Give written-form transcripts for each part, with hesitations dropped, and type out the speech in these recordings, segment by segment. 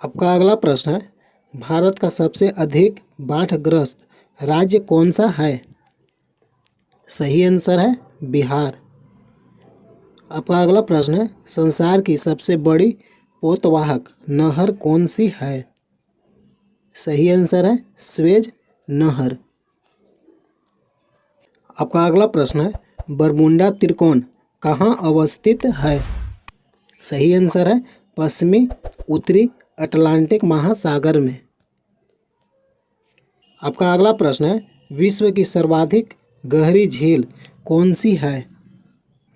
आपका अगला प्रश्न है, भारत का सबसे अधिक बाढ़ग्रस्त राज्य कौन सा है? सही आंसर है बिहार। आपका अगला प्रश्न है, संसार की सबसे बड़ी पोतवाहक नहर कौन सी है? सही आंसर है स्वेज नहर। आपका अगला प्रश्न है, बरमुंडा त्रिकोण कहाँ अवस्थित है? सही आंसर है पश्चिमी उत्तरी अटलांटिक महासागर में। आपका अगला प्रश्न है, विश्व की सर्वाधिक गहरी झील कौन सी है?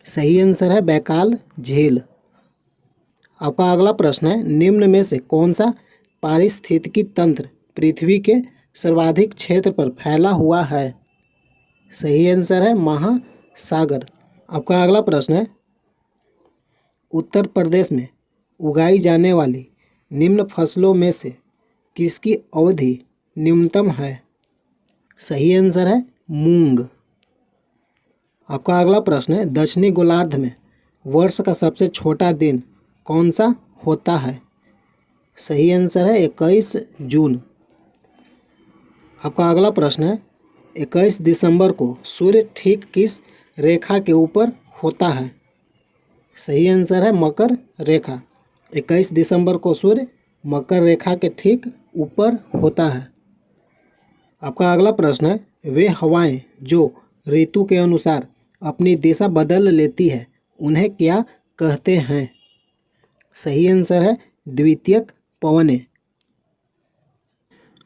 सही आंसर है बैकाल झील। आपका अगला प्रश्न है, निम्न में से कौन सा पारिस्थितिकी तंत्र पृथ्वी के सर्वाधिक क्षेत्र पर फैला हुआ है? सही आंसर है महासागर। आपका अगला प्रश्न है, उत्तर प्रदेश में उगाई जाने वाली निम्न फसलों में से किसकी अवधि न्यूनतम है? सही आंसर है मूंग। आपका अगला प्रश्न है, दक्षिणी गोलार्ध में वर्ष का सबसे छोटा दिन कौन सा होता है? सही आंसर है 21 जून। आपका अगला प्रश्न है, 21 दिसंबर को सूर्य ठीक किस रेखा के ऊपर होता है? सही आंसर है मकर रेखा। 21 दिसंबर को सूर्य मकर रेखा के ठीक ऊपर होता है। आपका अगला प्रश्न है, वे हवाएं जो ऋतु के अनुसार अपनी दिशा बदल लेती है उन्हें क्या कहते हैं? सही आंसर है द्वितीयक पवनें।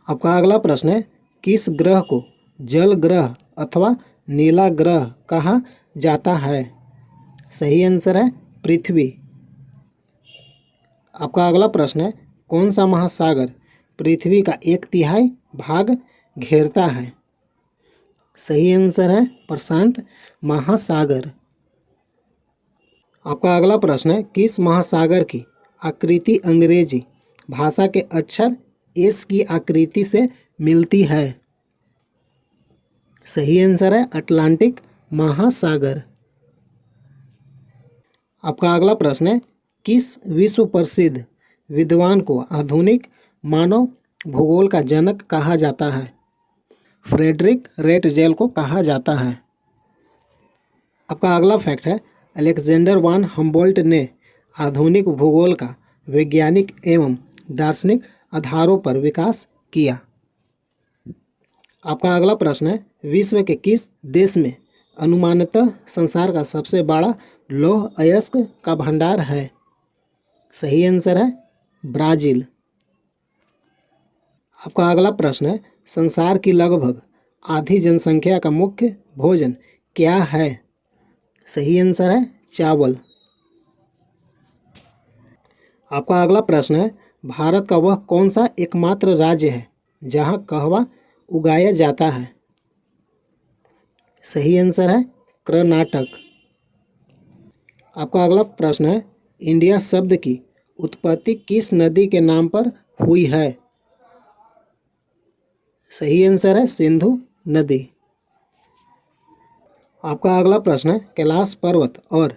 आपका अगला प्रश्न है, किस ग्रह को जल ग्रह अथवा नीला ग्रह कहा जाता है? सही आंसर है पृथ्वी। आपका अगला प्रश्न है, कौन सा महासागर पृथ्वी का 1/3 भाग घेरता है? सही आंसर है प्रशांत महासागर। आपका अगला प्रश्न है, किस महासागर की आकृति अंग्रेजी भाषा के अक्षर एस की आकृति से मिलती है? सही आंसर है अटलांटिक महासागर। आपका अगला प्रश्न है, किस विश्व प्रसिद्ध विद्वान को आधुनिक मानव भूगोल का जनक कहा जाता है? फ्रेडरिक रेटजेल को कहा जाता है। आपका अगला फैक्ट है, अलेक्जेंडर वान हम्बोल्ट ने आधुनिक भूगोल का वैज्ञानिक एवं दार्शनिक आधारों पर विकास किया। आपका अगला प्रश्न है, विश्व के किस देश में अनुमानतः संसार का सबसे बड़ा लौह अयस्क का भंडार है? सही आंसर है ब्राज़ील। आपका अगला प्रश्न है, संसार की लगभग आधी जनसंख्या का मुख्य भोजन क्या है? सही आंसर है चावल। आपका अगला प्रश्न है, भारत का वह कौन सा एकमात्र राज्य है जहां कहवा उगाया जाता है? सही आंसर है कर्नाटक। आपका अगला प्रश्न है, इंडिया शब्द की उत्पत्ति किस नदी के नाम पर हुई है? सही आंसर है सिंधु नदी। आपका अगला प्रश्न है, कैलाश पर्वत और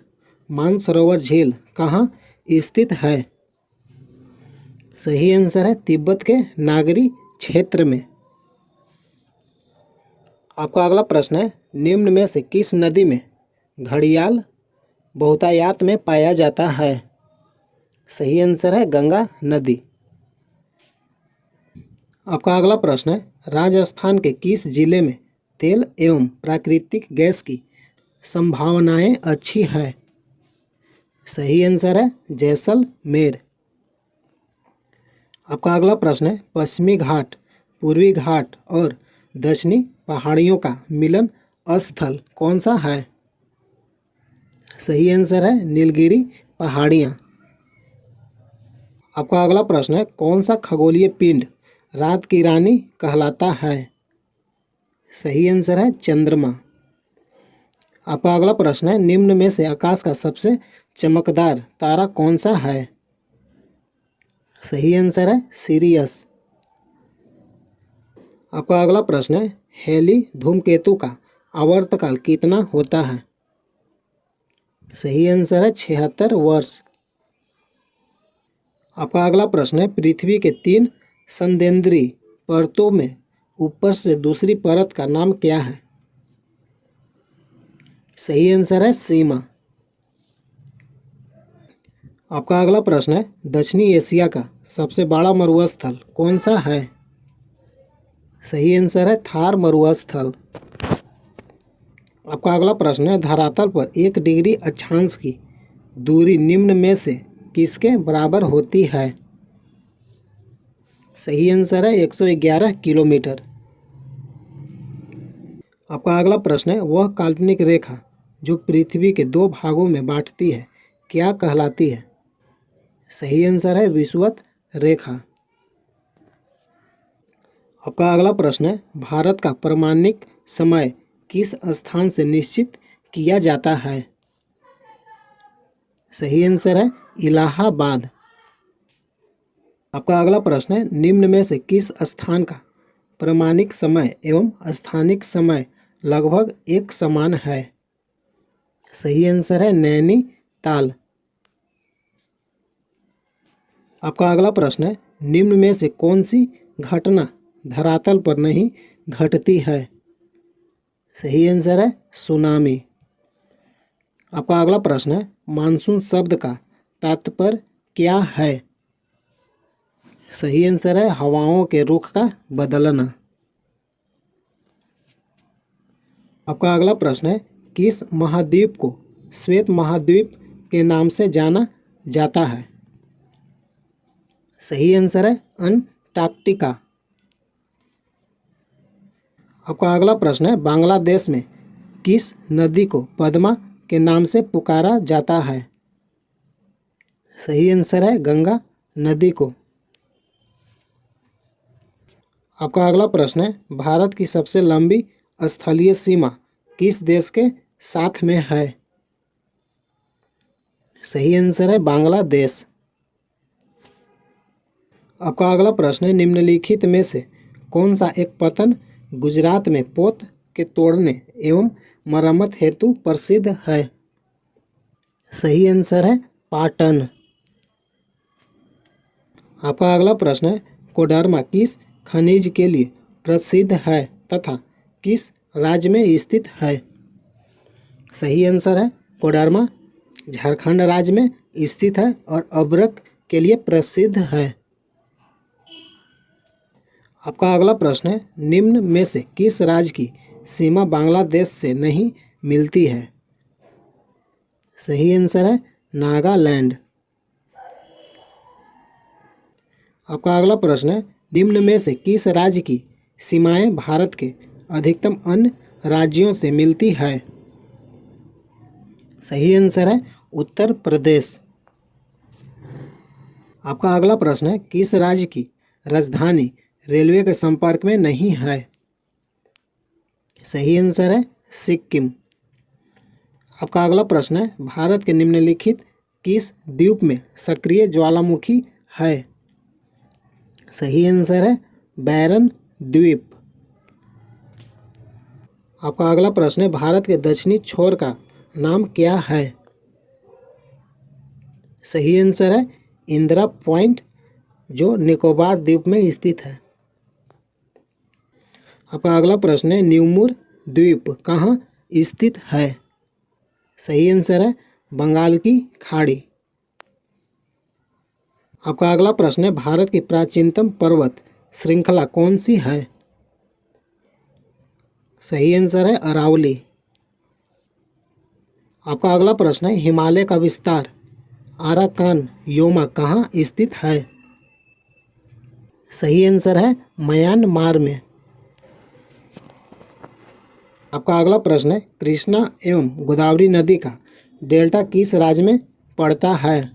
मानसरोवर झील कहाँ स्थित है? सही आंसर है तिब्बत के नागरी क्षेत्र में। आपका अगला प्रश्न है, निम्न में से किस नदी में घड़ियाल बहुतायत में पाया जाता है? सही आंसर है गंगा नदी। आपका अगला प्रश्न है, राजस्थान के किस जिले में तेल एवं प्राकृतिक गैस की संभावनाएं अच्छी है? सही आंसर है जैसलमेर। आपका अगला प्रश्न है, पश्चिमी घाट, पूर्वी घाट और दक्षिणी पहाड़ियों का मिलन स्थल कौन सा है? सही आंसर है नीलगिरी पहाड़ियाँ। आपका अगला प्रश्न है, कौन सा खगोलीय पिंड रात की रानी कहलाता है? सही आंसर है चंद्रमा। आपका अगला प्रश्न है, निम्न में से आकाश का सबसे चमकदार तारा कौन सा है? सही आंसर है सिरियस। आपका अगला प्रश्न है, हेली धूमकेतु का आवर्तकाल कितना होता है? सही आंसर है 76 वर्ष। आपका अगला प्रश्न है, पृथ्वी के 3 संदेन्द्रीय परतों में ऊपर से दूसरी परत का नाम क्या है? सही आंसर है सीमा। आपका अगला प्रश्न है, दक्षिणी एशिया का सबसे बड़ा मरुस्थल कौन सा है? सही आंसर है थार मरुस्थल। आपका अगला प्रश्न है, धरातल पर 1 डिग्री अक्षांश की दूरी निम्न में से किसके बराबर होती है? सही आंसर है 111 किलोमीटर। आपका अगला प्रश्न है, वह काल्पनिक रेखा जो पृथ्वी के 2 भागों में बांटती है क्या कहलाती है? सही आंसर है विषुवत रेखा। आपका अगला प्रश्न है, भारत का प्रमाणिक समय किस स्थान से निश्चित किया जाता है? सही आंसर है इलाहाबाद। आपका अगला प्रश्न है, निम्न में से किस स्थान का प्रमाणिक समय एवं स्थानिक समय लगभग एक समान है? सही आंसर है नैनीताल। आपका अगला प्रश्न है, निम्न में से कौन सी घटना धरातल पर नहीं घटती है? सही आंसर है सुनामी। आपका अगला प्रश्न है, मानसून शब्द का तात्पर्य क्या है? सही आंसर है हवाओं के रुख का बदलना। आपका अगला प्रश्न है, किस महाद्वीप को श्वेत महाद्वीप के नाम से जाना जाता है? सही आंसर है अंटार्कटिका। आपका अगला प्रश्न है, बांग्लादेश में किस नदी को पद्मा के नाम से पुकारा जाता है? सही आंसर है गंगा नदी को। आपका अगला प्रश्न है, भारत की सबसे लंबी स्थलीय सीमा किस देश के साथ में है? सही आंसर है बांग्लादेश। आपका अगला प्रश्न है, निम्नलिखित में से कौन सा एक पतन गुजरात में पोत के तोड़ने एवं मरम्मत हेतु प्रसिद्ध है? सही आंसर है पाटन। आपका अगला प्रश्न है, कोडरमा किस खनिज के लिए प्रसिद्ध है तथा किस राज्य में स्थित है? सही आंसर है कोडरमा झारखंड राज्य में स्थित है और अभ्रक के लिए प्रसिद्ध है। आपका अगला प्रश्न है, निम्न में से किस राज्य की सीमा बांग्लादेश से नहीं मिलती है? सही आंसर है नागालैंड। आपका अगला प्रश्न है, निम्न में से किस राज्य की सीमाएं भारत के अधिकतम अन्य राज्यों से मिलती है? सही आंसर है उत्तर प्रदेश। आपका अगला प्रश्न है, किस राज्य की राजधानी रेलवे के संपर्क में नहीं है? सही आंसर है सिक्किम। आपका अगला प्रश्न है, भारत के निम्नलिखित किस द्वीप में सक्रिय ज्वालामुखी है? सही आंसर है बैरन द्वीप। आपका अगला प्रश्न है, भारत के दक्षिणी छोर का नाम क्या है? सही आंसर है इंदिरा पॉइंट जो निकोबार द्वीप में स्थित है। आपका अगला प्रश्न है, न्यूमुर द्वीप कहाँ स्थित है? सही आंसर है बंगाल की खाड़ी। आपका अगला प्रश्न है, भारत की प्राचीनतम पर्वत श्रृंखला कौन सी है? सही आंसर है अरावली। आपका अगला प्रश्न है, हिमालय का विस्तार आराकान योमा कहाँ स्थित है? सही आंसर है म्यांमार में। आपका अगला प्रश्न है, कृष्णा एवं गोदावरी नदी का डेल्टा किस राज्य में पड़ता है?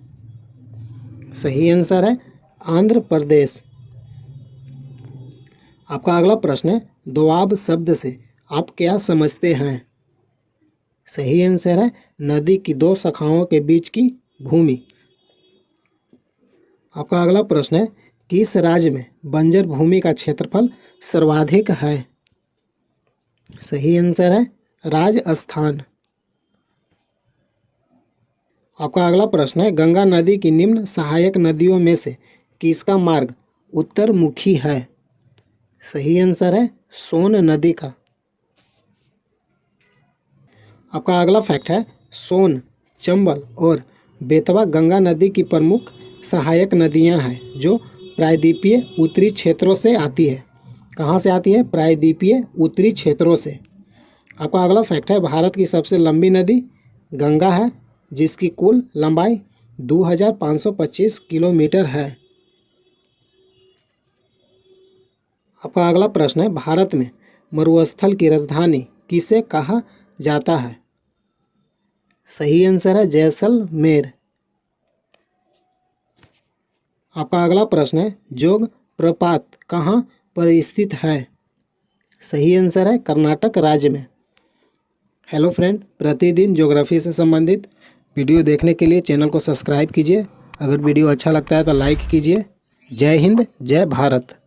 सही आंसर है आंध्र प्रदेश। आपका अगला प्रश्न है, दोआब शब्द से आप क्या समझते हैं? सही आंसर है नदी की 2 शाखाओं के बीच की भूमि। आपका अगला प्रश्न है, किस राज्य में बंजर भूमि का क्षेत्रफल सर्वाधिक है? सही आंसर है राजस्थान। आपका अगला प्रश्न है, गंगा नदी की निम्न सहायक नदियों में से किसका मार्ग उत्तरमुखी है? सही आंसर है सोन नदी का। आपका अगला फैक्ट है, सोन, चंबल और बेतवा गंगा नदी की प्रमुख सहायक नदियां हैं जो प्रायद्वीपीय उत्तरी क्षेत्रों से आती है। कहाँ से आती है? प्रायद्वीपीय उत्तरी क्षेत्रों से। आपका अगला फैक्ट है, भारत की सबसे लंबी नदी गंगा है जिसकी कुल लंबाई 2525 किलोमीटर है। आपका अगला प्रश्न है, भारत में मरुस्थल की राजधानी किसे कहा जाता है? सही आंसर है जैसलमेर। आपका अगला प्रश्न है, जोग प्रपात कहाँ पर स्थित है? सही आंसर है कर्नाटक राज्य में। हेलो फ्रेंड, प्रतिदिन ज्योग्राफी से संबंधित वीडियो देखने के लिए चैनल को सब्सक्राइब कीजिए। अगर वीडियो अच्छा लगता है तो लाइक कीजिए। जय हिंद, जय भारत।